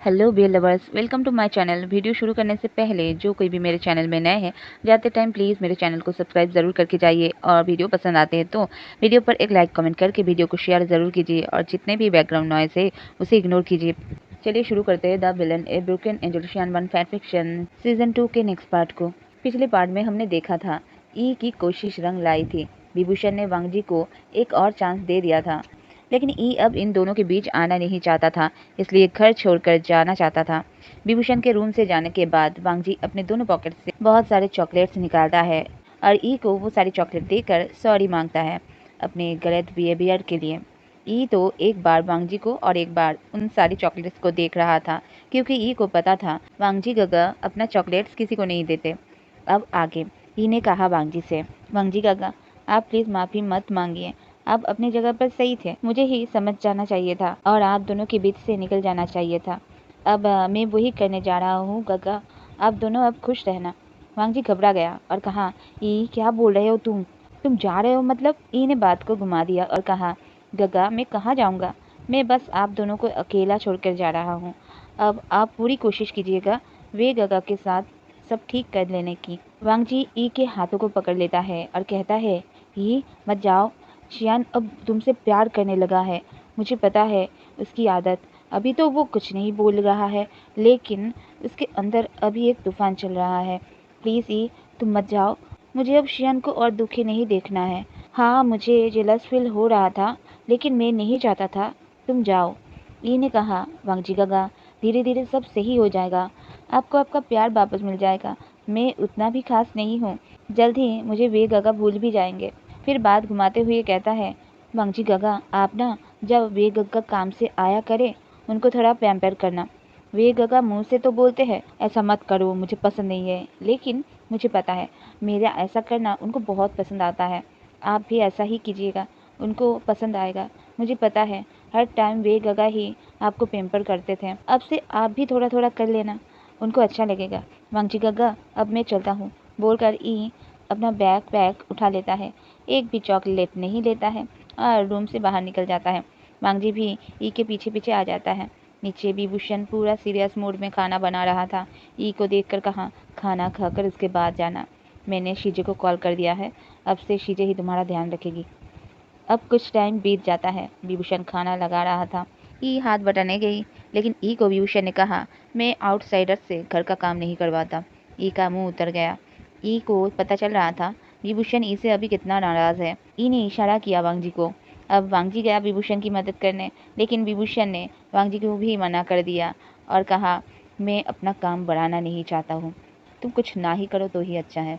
Hello beer lovers, welcome to my channel. Video शुरू करने से पहले जो कोई भी मेरे चैनल में नए हैं, जाते टाइम प्लीज़ मेरे चैनल को सब्सक्राइब ज़रूर करके जाइए और वीडियो पसंद आते हैं तो वीडियो पर एक लाइक कमेंट करके वीडियो को शेयर ज़रूर कीजिए और जितने भी बैकग्राउंड नॉइस है उसे इग्नोर कीजिए। चलिए शुरू करते हैं the villain a broken angel शियान वन फैन फिक्शन सीजन 2 के नेक्स्ट पार्ट को। पिछले पार्ट में हमने देखा था ई की कोशिश रंग लाई थी। विभूषण ने वांगजी को एक और चांस दे दिया था, लेकिन ई अब इन दोनों के बीच आना नहीं चाहता था, इसलिए घर छोड़कर जाना चाहता था। विभूषण के रूम से जाने के बाद वांगजी अपने दोनों पॉकेट से बहुत सारे चॉकलेट्स निकालता है और ई को वो सारी चॉकलेट देकर सॉरी मांगता है अपने गलत बिहेवियर के लिए। ई तो एक बार वांगजी को और एक बार उन सारी चॉकलेट्स को देख रहा था, क्योंकि ई को पता था वांगजी गगा अपना चॉकलेट्स किसी को नहीं देते। अब आगे ई ने कहा वांगजी से, वांगजी गगा आप प्लीज माफी मत मांगिए, आप अपनी जगह पर सही थे, मुझे ही समझ जाना चाहिए था और आप दोनों के बीच से निकल जाना चाहिए था। अब मैं वही करने जा रहा हूँ गगा, आप दोनों अब खुश रहना। वांगजी घबरा गया और कहा, ई क्या बोल रहे हो तुम जा रहे हो मतलब? ई ने बात को घुमा दिया और कहा, गगा मैं कहाँ जाऊँगा, मैं बस आप दोनों को अकेला छोड़कर जा रहा हूँ। अब आप पूरी कोशिश कीजिएगा वे गगा के साथ सब ठीक कर लेने की। वांगजी ई के हाथों को पकड़ लेता है और कहता है, ई मत जाओ, शियान अब तुमसे प्यार करने लगा है, मुझे पता है उसकी आदत। अभी तो वो कुछ नहीं बोल रहा है, लेकिन उसके अंदर अभी एक तूफान चल रहा है। प्लीज़ ई तुम मत जाओ, मुझे अब शियान को और दुखी नहीं देखना है। हाँ मुझे जेलस फील हो रहा था, लेकिन मैं नहीं चाहता था तुम जाओ। ई ने कहा, वांगजी गगा धीरे धीरे सब सही हो जाएगा, आपको आपका प्यार वापस मिल जाएगा। मैं उतना भी खास नहीं हूँ, जल्द ही मुझे वे गगा भूल भी जाएंगे। फिर बात घुमाते हुए कहता है, वांगजी गगा आप ना जब वे गगा काम से आया करे उनको थोड़ा पैम्पर करना। वे गगा मुंह से तो बोलते हैं ऐसा मत करो, मुझे पसंद नहीं है, लेकिन मुझे पता है मेरा ऐसा करना उनको बहुत पसंद आता है। आप भी ऐसा ही कीजिएगा, उनको पसंद आएगा। मुझे पता है हर टाइम वे गगा ही आपको पैम्पर करते थे, अब से आप भी थोड़ा थोड़ा कर लेना, उनको अच्छा लगेगा। वांगजी गगा अब मैं चलता हूँ, बोलकर ई अपना बैग पैक उठा लेता है, एक भी चॉकलेट नहीं लेता है और रूम से बाहर निकल जाता है। वांगजी भी ई के पीछे पीछे आ जाता है। नीचे विभूषण पूरा सीरियस मूड में खाना बना रहा था। ई को देखकर कहा, खाना खाकर उसके बाद जाना, मैंने शीजे को कॉल कर दिया है, अब से शीजे ही तुम्हारा ध्यान रखेगी। अब कुछ टाइम बीत जाता है। विभूषण खाना लगा रहा था, ई हाथ बटाने गई, लेकिन ई को विभूषण ने कहा, मैं आउटसाइडर से घर का काम नहीं करवाता। ई का मुंह उतर गया। ई को पता चल रहा था विभूषण ई से अभी कितना नाराज है। ई ने इशारा किया वांगजी को। अब वांगजी गया विभूषण की मदद करने, लेकिन विभूषण ने वांगजी को भी मना कर दिया और कहा, मैं अपना काम बढ़ाना नहीं चाहता हूँ, तुम कुछ ना ही करो तो ही अच्छा है।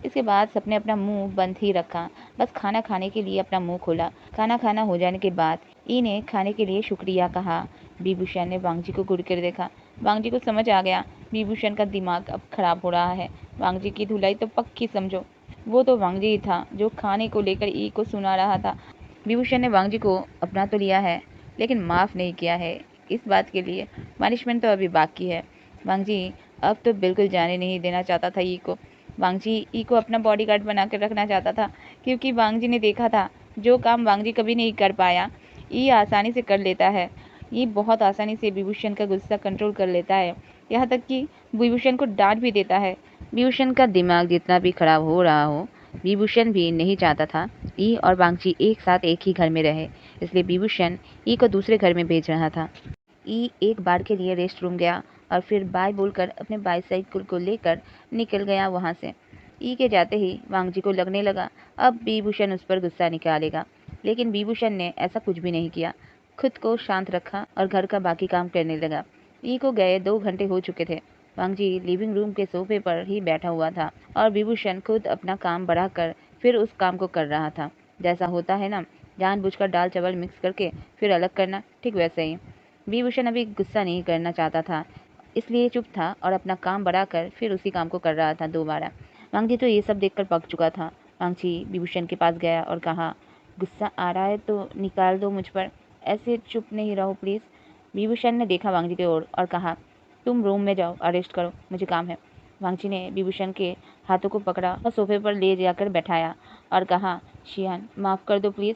इसके बाद सबने अपना मुंह बंद ही रखा, बस खाना खाने के लिए अपना मुंह खोला। खाना खाना हो जाने के बाद ई ने खाने के लिए शुक्रिया कहा। विभूषण ने वांगजी को घूर कर देखा। वांगजी को समझ आ गया विभूषण का दिमाग अब खराब हो रहा है। वांगजी की धुलाई तो पक्की समझो, वो तो वांगजी ही था जो खाने को लेकर ई को सुना रहा था। विभूषण ने वांगजी को अपना तो लिया है, लेकिन माफ़ नहीं किया है। इस बात के लिए पनिशमेंट तो अभी बाकी है। वांगजी अब तो बिल्कुल जाने नहीं देना चाहता था ई को। वांगजी ई को अपना बॉडीगार्ड बना कर रखना चाहता था, क्योंकि वांगजी ने देखा था जो काम वांगजी कभी नहीं कर पाया ई आसानी से कर लेता है। ये बहुत आसानी से विभूषण का गुस्सा कंट्रोल कर लेता है, यहाँ तक कि विभूषण को डांट भी देता है। विभूषण का दिमाग जितना भी खराब हो रहा हो, विभूषण भी नहीं चाहता था ई और वांगजी एक साथ एक ही घर में रहे, इसलिए विभूषण ई को दूसरे घर में भेज रहा था। ई एक बार के लिए रेस्ट रूम गया और फिर बाय बोलकर अपने बाईसाइकिल को लेकर निकल गया वहाँ से। ई के जाते ही वांगजी को लगने लगा अब विभूषण उस पर गुस्सा निकालेगा, लेकिन विभूषण ने ऐसा कुछ भी नहीं किया, खुद को शांत रखा और घर का बाकी काम करने लगा। ई को गए 2 घंटे हो चुके थे। वांगजी लिविंग रूम के सोफे पर ही बैठा हुआ था और विभूषण खुद अपना काम बढ़ाकर फिर उस काम को कर रहा था। जैसा होता है ना, जानबूझकर दाल चावल मिक्स करके फिर अलग करना, ठीक वैसे ही। विभूषण अभी गुस्सा नहीं करना चाहता था, इसलिए चुप था और अपना काम बढ़ाकर फिर उसी काम को कर रहा था दोबारा। वांगजी तो ये सब देखकर पक चुका था। वांगजी विभूषण के पास गया और कहा, गुस्सा आ रहा है तो निकाल दो मुझ पर, ऐसे चुप नहीं रहो प्लीज़। विभूषण ने देखा वांगजी की ओर और कहा, तुम रूम में जाओ, अरेस्ट करो, मुझे काम है। वांगजी ने विभूषण के हाथों को पकड़ा और सोफे पर ले जाकर बैठाया और कहा, शियान माफ़ कर दो प्लीज़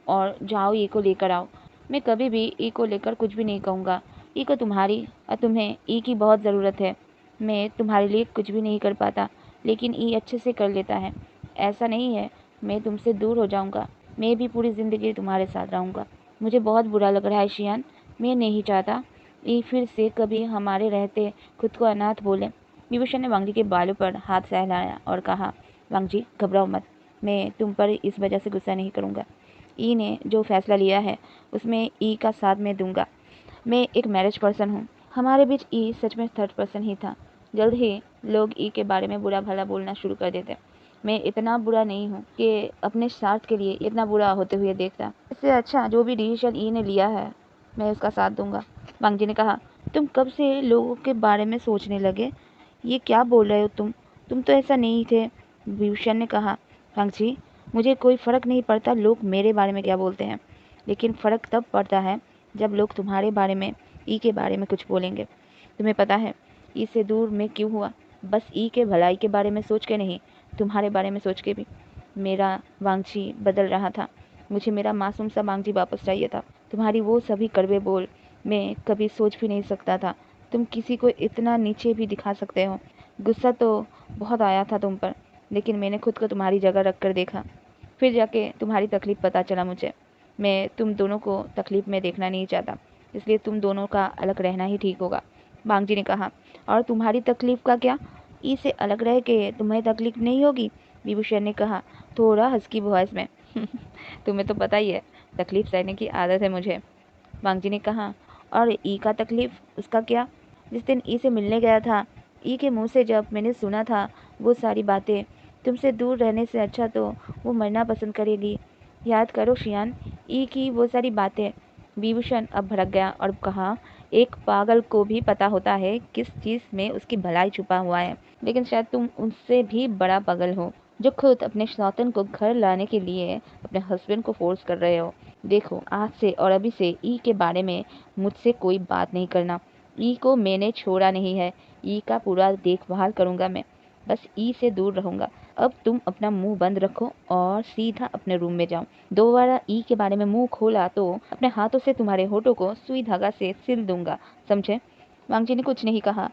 और जाओ ई को लेकर आओ। मैं कभी भी ई को लेकर कुछ भी नहीं कहूँगा, ई को तुम्हारी और तुम्हें ई की बहुत ज़रूरत है। मैं तुम्हारे लिए कुछ भी नहीं कर पाता, लेकिन ई अच्छे से कर लेता है। ऐसा नहीं है मैं तुमसे दूर हो जाऊंगा, मैं भी पूरी ज़िंदगी तुम्हारे साथ रहूंगा। मुझे बहुत बुरा लग रहा है शियान, मैं नहीं चाहता ई फिर से कभी हमारे रहते खुद को अनाथ बोले। विभूषण ने वांगजी के बालों पर हाथ सहलाया और कहा, वांगजी घबराओ मत, मैं तुम पर इस वजह से गुस्सा नहीं करूंगा। ई ने जो फैसला लिया है उसमें ई का साथ मैं दूंगा। मैं एक मैरिज पर्सन हूँ, हमारे बीच ई सच में थर्ड पर्सन ही था। जल्द ही लोग ई के बारे में बुरा भला बोलना शुरू कर देते। मैं इतना बुरा नहीं हूँ कि अपने स्वार्थ के लिए इतना बुरा होते हुए देखता। इससे अच्छा जो भी डिसीजन ई ने लिया है मैं उसका साथ दूंगा। वांगजी ने कहा, तुम कब से लोगों के बारे में सोचने लगे? ये क्या बोल रहे हो तुम तो ऐसा नहीं थे। विभूषण ने कहा, वांगजी मुझे कोई फ़र्क नहीं पड़ता लोग मेरे बारे में क्या बोलते हैं, लेकिन फ़र्क तब पड़ता है जब लोग तुम्हारे बारे में, ई के बारे में कुछ बोलेंगे। तुम्हें पता है ई से दूर मैं क्यों हुआ? बस ई के भलाई के बारे में सोच के नहीं, तुम्हारे बारे में सोच के भी। मेरा वांगजी बदल रहा था, मुझे मेरा मासूम सा वांगजी वापस चाहिए था। तुम्हारी वो सभी कड़वे बोल मैं कभी सोच भी नहीं सकता था तुम किसी को इतना नीचे भी दिखा सकते हो। गुस्सा तो बहुत आया था तुम पर, लेकिन मैंने खुद को तुम्हारी जगह रख कर देखा, फिर जाके तुम्हारी तकलीफ़ पता चला मुझे। मैं तुम दोनों को तकलीफ़ में देखना नहीं चाहता, इसलिए तुम दोनों का अलग रहना ही ठीक होगा। वांगजी ने कहा, और तुम्हारी तकलीफ़ का क्या? ई से अलग रह के तुम्हें तकलीफ़ नहीं होगी? विभूषण ने कहा थोड़ा हस्की वॉइस में। तुम्हें तो पता ही है तकलीफ़ सहने की आदत है मुझे। वांगजी ने कहा, और ई का तकलीफ़, उसका क्या? जिस दिन ई से मिलने गया था, ई के मुंह से जब मैंने सुना था वो सारी बातें, तुमसे दूर रहने से अच्छा तो वो मरना पसंद करेगी। याद करो शियान, ई की वो सारी बातें। विभूषण अब भड़क गया और कहा, एक पागल को भी पता होता है किस चीज़ में उसकी भलाई छुपा हुआ है, लेकिन शायद तुम उससे भी बड़ा पागल हो, जो खुद अपने सौतन को घर लाने के लिए अपने हस्बैंड को फोर्स कर रहे हो। देखो आज से और अभी से ई के बारे में मुझसे कोई बात नहीं करना। ई को मैंने छोड़ा नहीं है, ई का पूरा देखभाल करूंगा मैं, बस ई से दूर रहूंगा। अब तुम अपना मुंह बंद रखो और सीधा अपने रूम में जाओ। दोबारा ई के बारे में मुंह खोला तो अपने हाथों से तुम्हारे होठों को सुई धागा से सिल दूंगा, समझे? वांगजी ने कुछ नहीं कहा।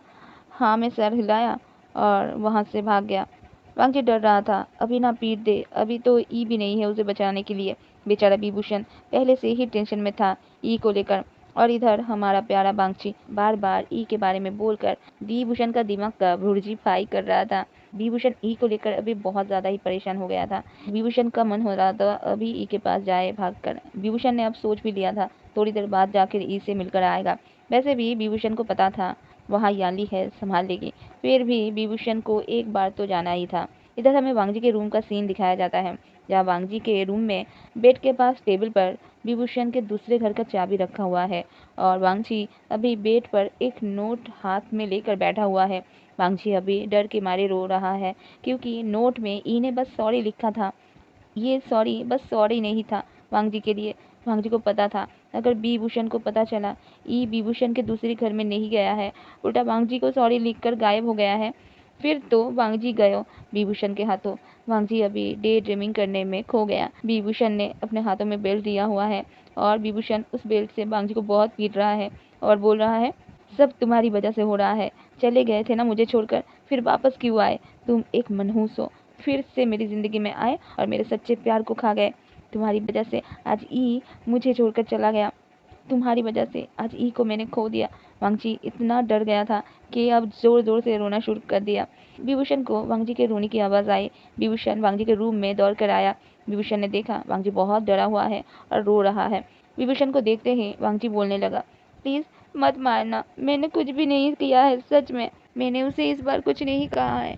हाँ में सर हिलाया और वहां से भाग गया। वांगजी डर रहा था अभी ना पीट दे, अभी तो ई भी नहीं है उसे बचाने के लिए। बेचारा विभूषण पहले से ही टेंशन में था ई को लेकर, और इधर हमारा प्यारा वांगची बार बार ई के बारे में बोलकर विभूषण का दिमाग का भुर्जी फ्राई कर रहा था। विभूषण ई को लेकर अभी बहुत ज्यादा ही परेशान हो गया था। विभूषण का मन हो रहा था अभी ई के पास जाए भागकर। विभूषण ने अब सोच भी लिया था थोड़ी देर बाद जाकर ई से मिलकर आएगा। वैसे भी विभूषण को पता था वहाँ याली है संभाल लेगी, फिर भी विभूषण को एक बार तो जाना ही था। इधर हमें वांगजी के रूम का सीन दिखाया जाता है, जहाँ वांगजी के रूम में बेड के पास टेबल पर विभूषण के दूसरे घर का चाबी रखा हुआ है, और वांगजी अभी बेड पर एक नोट हाथ में लेकर बैठा हुआ है। वांगजी अभी डर के मारे रो रहा है, क्योंकि नोट में ई ने बस सॉरी लिखा था। ये सॉरी बस सॉरी नहीं था वांगजी के लिए। वांगजी को पता था अगर विभूषण को पता चला ई विभूषण के दूसरे घर में नहीं गया है, उल्टा वांगजी को सॉरी लिखकर गायब हो गया है, फिर तो वांगजी गयो विभूषण के हाथों। वांगजी अभी डे ड्रीमिंग करने में खो गया। विभूषण ने अपने हाथों में बेल्ट दिया हुआ है और विभूषण उस बेल्ट से वांगजी को बहुत पीट रहा है और बोल रहा है, सब तुम्हारी वजह से हो रहा है। चले गए थे ना मुझे छोड़कर, फिर वापस क्यों आए? तुम एक मनहूस हो, फिर से मेरी ज़िंदगी में आए और मेरे सच्चे प्यार को खा गए। तुम्हारी वजह से आज ई मुझे छोड़कर चला गया, तुम्हारी वजह से आज ई को मैंने खो दिया। वांगजी इतना डर गया था कि अब जोर जोर से रोना शुरू कर दिया। विभूषण को वांगजी के रोने की आवाज़ आई। विभूषण वांगजी के रूम में दौड़ कर आया। विभूषण ने देखा वांगजी बहुत डरा हुआ है और रो रहा है। विभूषण को देखते ही वांगजी बोलने लगा, प्लीज़ मत मारना, मैंने कुछ भी नहीं किया है, सच में मैंने उसे इस बार कुछ नहीं कहा है।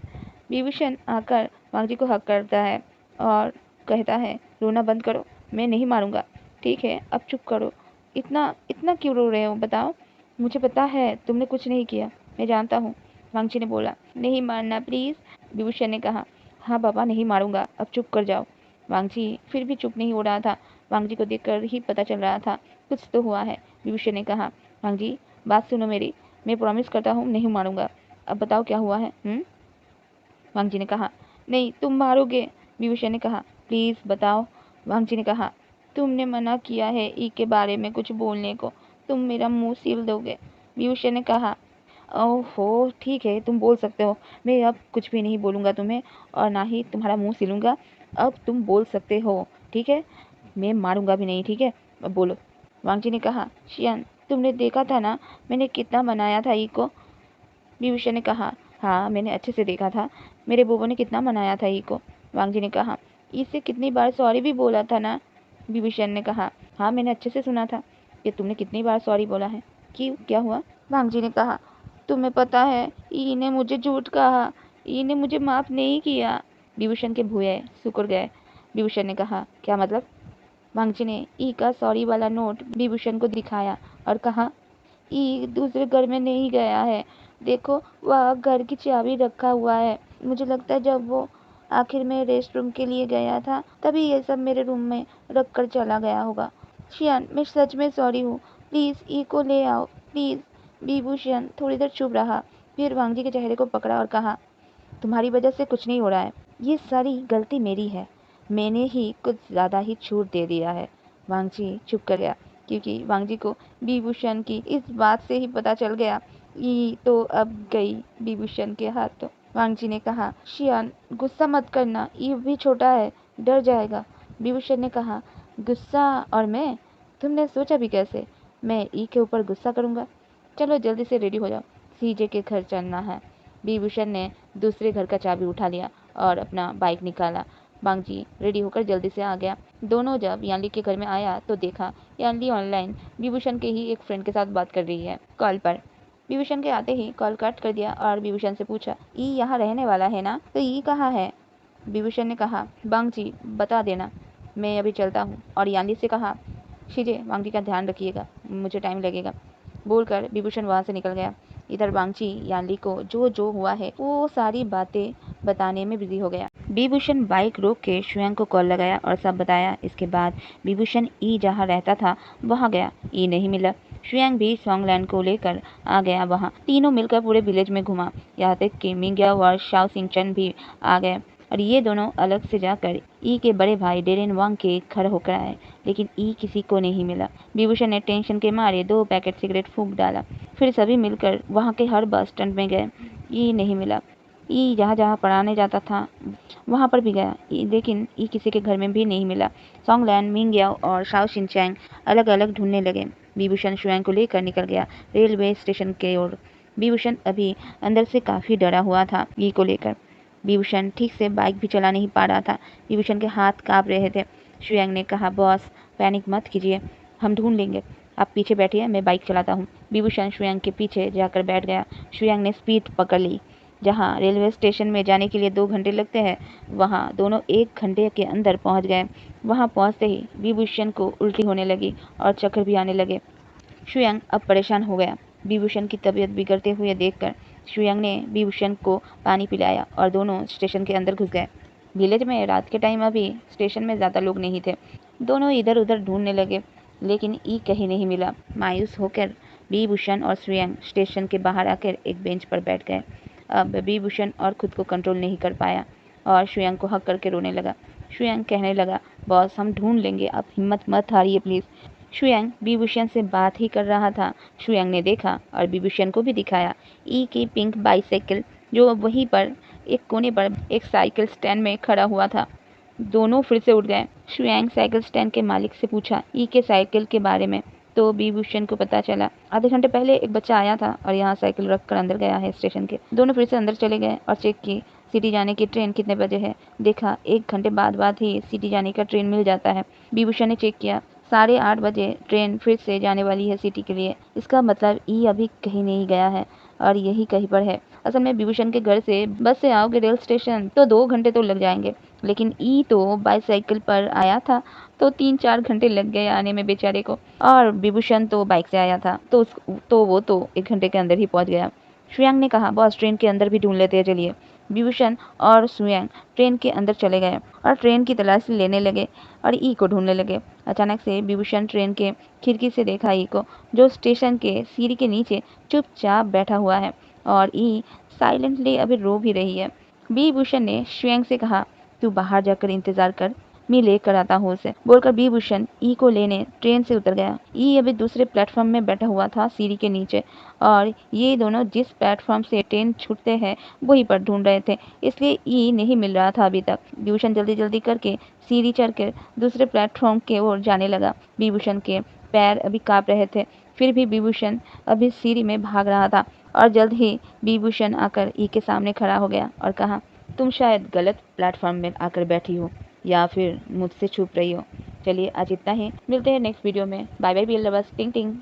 विभूषण आकर वांगजी को हक करता है और कहता है, रोना बंद करो, मैं नहीं मारूंगा, ठीक है अब चुप करो। इतना इतना क्यों रो रहे हो बताओ? मुझे पता है तुमने कुछ नहीं किया, मैं जानता हूँ। वांगची ने बोला, नहीं मारना प्लीज़। विभूषण ने कहा, हाँ बाबा नहीं मारूंगा, अब चुप कर जाओ। वांगची फिर भी चुप नहीं हो रहा था। वांगजी को देखकर ही पता चल रहा था कुछ तो हुआ है। विभूषण ने कहा, वांगजी बात सुनो मेरी, मैं प्रॉमिस करता हूँ नहीं मारूंगा, अब बताओ क्या हुआ है? वांगजी ने कहा, नहीं तुम मारोगे। विभूषण ने कहा, प्लीज़ बताओ। वांगजी ने कहा, तुमने मना किया है ई के बारे में कुछ बोलने को, तुम मेरा मुंह सील दोगे। विभूषण ने कहा, ओहो ठीक है, तुम बोल सकते हो। मैं अब कुछ भी नहीं बोलूँगा तुम्हें और ना ही तुम्हारा मुंह सिलूँगा। अब तुम बोल सकते हो, ठीक है? मैं मारूँगा भी नहीं, ठीक है? अब बोलो। वांग जी ने कहा, शियान तुमने देखा था ना मैंने कितना मनाया था ई को। विभूषण ने कहा, हाँ मैंने अच्छे से देखा था, मेरे बुआ ने कितना मनाया था ई को। वांग जी ने कहा, इससे कितनी बार सॉरी भी बोला था ना। विभूषण ने कहा, हाँ मैंने अच्छे से सुना था कि तुमने कितनी बार सॉरी बोला है। क्यों, क्या हुआ? वांग जी ने कहा, तुम्हें पता है ई ने मुझे झूठ कहा, ई ने मुझे माफ नहीं किया। विभूषण के भुए सिकुड़ गए। विभूषण ने कहा, क्या मतलब? वांग जी ने ई का सॉरी वाला नोट विभूषण को दिखाया और कहा, ई दूसरे घर में नहीं गया है, देखो वह घर की चाबी रखा हुआ है। मुझे लगता है जब वो आखिर में रेस्ट रूम के लिए गया था तभी ये सब मेरे रूम में रख कर चला गया होगा। शियान मैं सच में सॉरी हूँ, प्लीज ई को ले आओ प्लीज। विभूषण थोड़ी देर चुप रहा, फिर वांग जी के चेहरे को पकड़ा और कहा, तुम्हारी वजह से कुछ नहीं हो रहा है, ये सारी गलती मेरी है, मैंने ही कुछ ज़्यादा ही छूट दे दिया है। वांग जी चुप कर गया क्योंकि वांग जी को विभूषण की इस बात से ही पता चल गया ये तो अब गई विभूषण के हाथों। वांग जी ने कहा, शियान गुस्सा मत करना, ये भी छोटा है, डर जाएगा। विभूषण ने कहा, गुस्सा और मैं, तुमने सोचा भी कैसे मैं ई के ऊपर गुस्सा करूंगा। चलो जल्दी से रेडी हो जाओ, सीजे के घर चलना है। विभूषण ने दूसरे घर का चाबी उठा लिया और अपना बाइक निकाला। वांग जी रेडी होकर जल्दी से आ गया। दोनों जब यानली के घर में आया तो देखा यानली ऑनलाइन विभूषण के ही एक फ्रेंड के साथ बात कर रही है कॉल पर। विभूषण के आते ही कॉल कट कर दिया और विभूषण से पूछा, ई यहाँ रहने वाला है ना, तो ई कहाँ है? विभूषण ने कहा, वांग जी बता देना, मैं अभी चलता हूँ। और यानली से कहा, शीजे वांग जी का ध्यान रखिएगा, मुझे टाइम लगेगा। बोलकर विभूषण वहाँ से निकल गया। इधर वांगची यानली को जो जो हुआ है वो सारी बातें बताने में बिजी हो गया। विभूषण बाइक रोक के शुयांग को कॉल लगाया और सब बताया। इसके बाद विभूषण ई जहाँ रहता था वहाँ गया, ई नहीं मिला। शुयांग भी सॉन्गलैंड को लेकर आ गया। वहाँ तीनों मिलकर पूरे विलेज में घुमा, यहाँ तक कि मिंग्याओ और शाओ सिंचन भी आ गए और ये दोनों अलग से जाकर ई के बड़े भाई डेरेन वांग के घर होकर आए, लेकिन ई किसी को नहीं मिला। विभूषण ने टेंशन के मारे 2 पैकेट सिगरेट फूंक डाला। फिर सभी मिलकर वहाँ के हर बस स्टैंड में गए, ई नहीं मिला। ई जहाँ जहाँ पढ़ाने जाता था वहाँ पर भी गया, लेकिन ई किसी के घर में भी नहीं मिला। सॉन्गलैंड, मिंग्याओ और शाओ शिनचैंग अलग अलग ढूंढने लगे। विभूषण शुयांग को लेकर निकल गया रेलवे स्टेशन की ओर। विभूषण अभी अंदर से काफी डरा हुआ था ई को लेकर। विभूषण ठीक से बाइक भी चला नहीं पा रहा था, विभूषण के हाथ कांप रहे थे। शुयांग ने कहा, बॉस पैनिक मत कीजिए, हम ढूंढ लेंगे, आप पीछे बैठिए, मैं बाइक चलाता हूँ। विभूषण शुयांग के पीछे जाकर बैठ गया। शुयांग ने स्पीड पकड़ ली। जहाँ रेलवे स्टेशन में जाने के लिए 2 घंटे लगते हैं वहाँ दोनों 1 घंटे के अंदर पहुँच गए। वहाँ पहुँचते ही विभूषण को उल्टी होने लगी और चक्कर भी आने लगे। शुयांग अब परेशान हो गया। विभूषण की तबीयत बिगड़ते हुए देखकर शुयांग ने विभूषण को पानी पिलाया और दोनों स्टेशन के अंदर घुस गए। विलेज में रात के टाइम अभी स्टेशन में ज़्यादा लोग नहीं थे। दोनों इधर उधर ढूंढने लगे, लेकिन ई कहीं नहीं मिला। मायूस होकर विभूषण और शुयांग स्टेशन के बाहर आकर एक बेंच पर बैठ गए। अब विभूषण और खुद को कंट्रोल नहीं कर पाया और शुयांग को हक करके रोने लगा। शुयांग कहने लगा, बॉस हम ढूंढ लेंगे, आप हिम्मत मत हारिए प्लीज़। शुयांग विभूषण से बात ही कर रहा था। शुयांग ने देखा और विभूषण को भी दिखाया ई की पिंक बाइसाइकिल, जो वहीं पर एक कोने पर एक साइकिल स्टैंड में खड़ा हुआ था। दोनों फिर से उठ गए। शुयांग साइकिल स्टैंड के मालिक से पूछा ई के साइकिल के बारे में, तो विभूषण को पता चला आधे घंटे पहले एक बच्चा आया था और यहाँ साइकिल रख कर अंदर गया है स्टेशन के। दोनों फिर से अंदर चले गए और चेक की सिटी जाने की ट्रेन कितने बजे है। देखा 1 घंटे बाद ही सिटी जाने का ट्रेन मिल जाता है। विभूषण ने चेक किया 8:30 बजे ट्रेन फिर से जाने वाली है सिटी के लिए। इसका मतलब ई अभी कहीं नहीं गया है और यही कहीं पर है। असल में विभूषण के घर से बस से आओगे रेल स्टेशन तो 2 घंटे तो लग जाएंगे, लेकिन ई तो बाईसाइकिल पर आया था तो 3-4 घंटे लग गए आने में बेचारे को। और विभूषण तो बाइक से आया था तो वो तो 1 घंटे के अंदर ही पहुंच गया। शुयांग ने कहा, बॉस ट्रेन के अंदर भी ढूंढ लेते हैं चलिए। विभूषण और शुयांग ट्रेन के अंदर चले गए और ट्रेन की तलाशी लेने लगे और ई को ढूंढने लगे। अचानक से विभूषण ट्रेन के खिड़की से देखा ई को, जो स्टेशन के सीढ़ी के नीचे चुपचाप बैठा हुआ है और ई साइलेंटली अभी रो भी रही है। विभूषण ने शुयांग से कहा, तू बाहर जाकर इंतजार कर, मैं लेकर आता हूँ उसे, बोलकर विभूषण ई को लेने ट्रेन से उतर गया। ई अभी दूसरे प्लेटफॉर्म में बैठा हुआ था सीढ़ी के नीचे, और ये दोनों जिस प्लेटफॉर्म से ट्रेन छूटते हैं वहीं पर ढूंढ रहे थे, इसलिए ई नहीं मिल रहा था अभी तक। विभूषण जल्दी जल्दी करके सीढ़ी चढ़कर दूसरे प्लेटफॉर्म की ओर जाने लगा। विभूषण के पैर अभी कांप रहे थे, फिर भी विभूषण अभी सीढ़ी में भाग रहा था, और जल्द ही विभूषण आकर ई के सामने खड़ा हो गया और कहा, तुम शायद गलत प्लेटफॉर्म में आकर बैठी हो, या फिर मुझसे छुप रही हो। चलिए आज इतना ही, मिलते हैं नेक्स्ट वीडियो में। Bye bye, be all the best, टिंग टिंग।